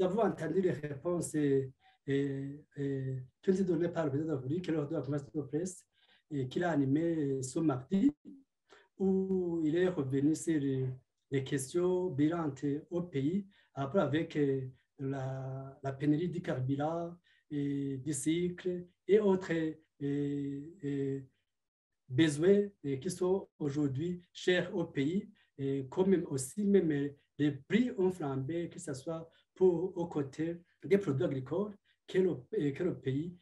avons entendu les réponses qui ont été données par le président Davoury, qui est lors de la conférence de presse qu'il a animée ce mardi, où il est revenu sur les questions bilantes au pays, après avec la pénurie du carburant, du cycle et autres besoins qui sont aujourd'hui chers au pays, et comme aussi même les prix ont flambé, que ce soit aux côtés des produits agricoles que le pays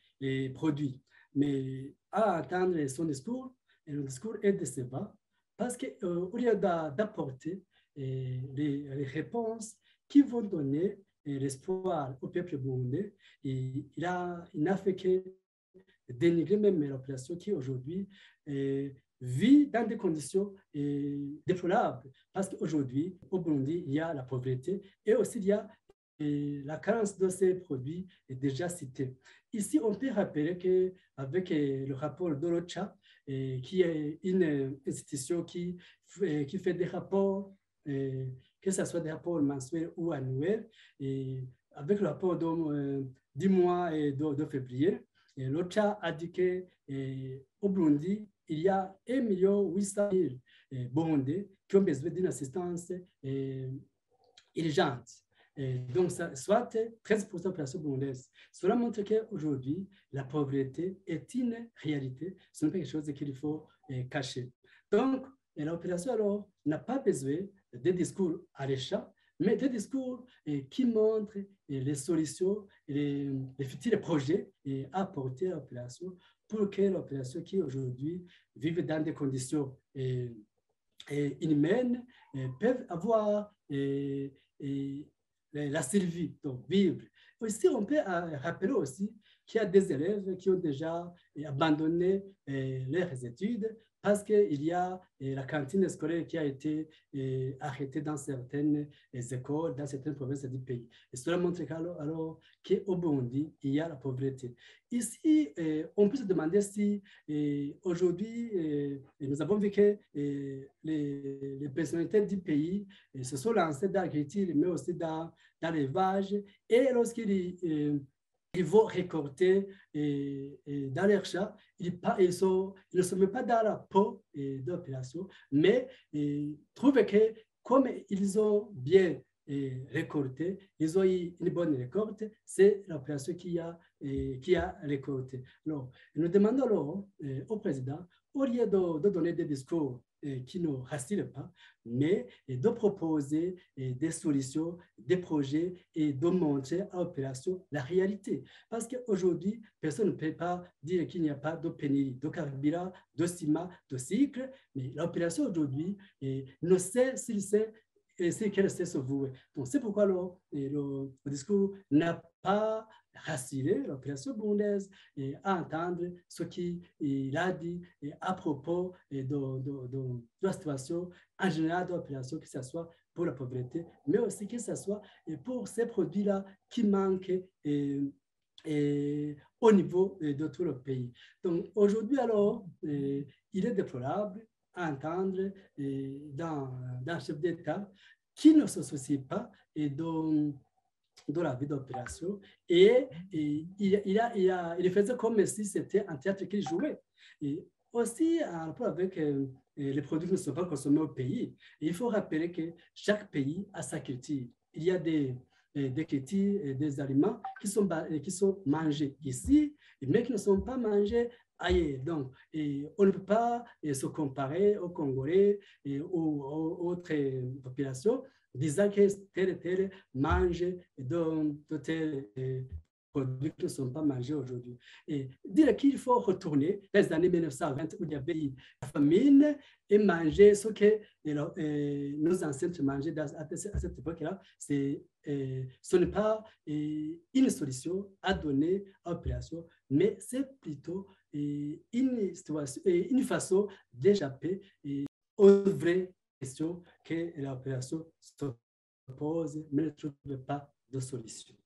produit. Mais à entendre son discours, le discours est décevant parce qu'au lieu d'apporter les réponses qui vont donner l'espoir au peuple burundais, il n'a fait que dénigrer même la population qui aujourd'hui vit dans des conditions déplorables. Parce qu'aujourd'hui, au Burundi, il y a la pauvreté et aussi il y a la carence de ces produits est déjà citée. Ici, on peut rappeler qu'avec le rapport de l'OCHA, qui est une institution qui fait des rapports, que ce soit des rapports mensuels ou annuels, et avec le rapport du mois de février, l'OCHA a dit qu'au Burundi, il y a 1 800 000 Burundais qui ont besoin d'une assistance urgente. Donc, soit 13% de la population burundaise. Cela montre qu'aujourd'hui, la pauvreté est une réalité. Ce n'est pas quelque chose qu'il faut cacher. Donc, la population, alors, n'a pas besoin de discours alléchants, mais des discours qui montrent les solutions, les futurs projets à apporter à la population pour que la population qui aujourd'hui vit dans des conditions inhumaines peuvent avoir la survie, donc vivre. Aussi, on peut rappeler aussi qu'il y a des élèves qui ont déjà abandonné leurs études parce qu'il y a la cantine scolaire qui a été arrêtée dans certaines écoles, dans certaines provinces du pays. Et cela montre alors qu'au Burundi, il y a la pauvreté. Ici, on peut se demander si aujourd'hui, nous avons vu que les personnalités du pays se sont lancées dans l'agriculture, mais aussi dans l'élevage. Et lorsqu'ils vont récolter dans leur champ, ils ne se mettent pas dans la peau de l'opération, mais trouvent que comme ils ont bien récolté, ils ont eu une bonne récolte, c'est l'opération qui a récolté. Alors, nous demandons alors au président, au lieu de donner des discours qui ne rassurent pas, mais de proposer des solutions, des projets et de montrer à l'opération la réalité. Parce qu'aujourd'hui, personne ne peut pas dire qu'il n'y a pas de pénurie de carburant, de ciment, de cycle, mais l'opération aujourd'hui ne sait s'il sait et c'est qu'elle sait se vouer. Donc, c'est pourquoi le discours n'a pas rassuré l'opération burundaise à entendre ce qu'il a dit à propos de la situation en général de l'opération, que ce soit pour la pauvreté, mais aussi que ce soit pour ces produits-là qui manquent au niveau de tout le pays. Donc, aujourd'hui, alors, il est déplorable à entendre dans un chef d'État qui ne se soucie pas de la vie d'opération et il faisait comme si c'était un théâtre qu'il jouait. Et aussi, en rapport avec les produits qui ne sont pas consommés au pays, il faut rappeler que chaque pays a sa culture. Il y a des cultures, des aliments qui sont mangés ici, mais qui ne sont pas mangés ailleurs. Donc, on ne peut pas se comparer aux Congolais et aux autres populations disant que tel et tel mange de tels produits qui ne sont pas mangés aujourd'hui. Et dire qu'il faut retourner dans les années 1920 où il y avait eu la famine et manger ce que nos ancêtres mangeaient à cette époque-là, ce n'est pas une solution à donner à l'opération, mais c'est plutôt une façon d'échapper aux vraies questions que l'opération se pose, mais ne trouve pas de solution.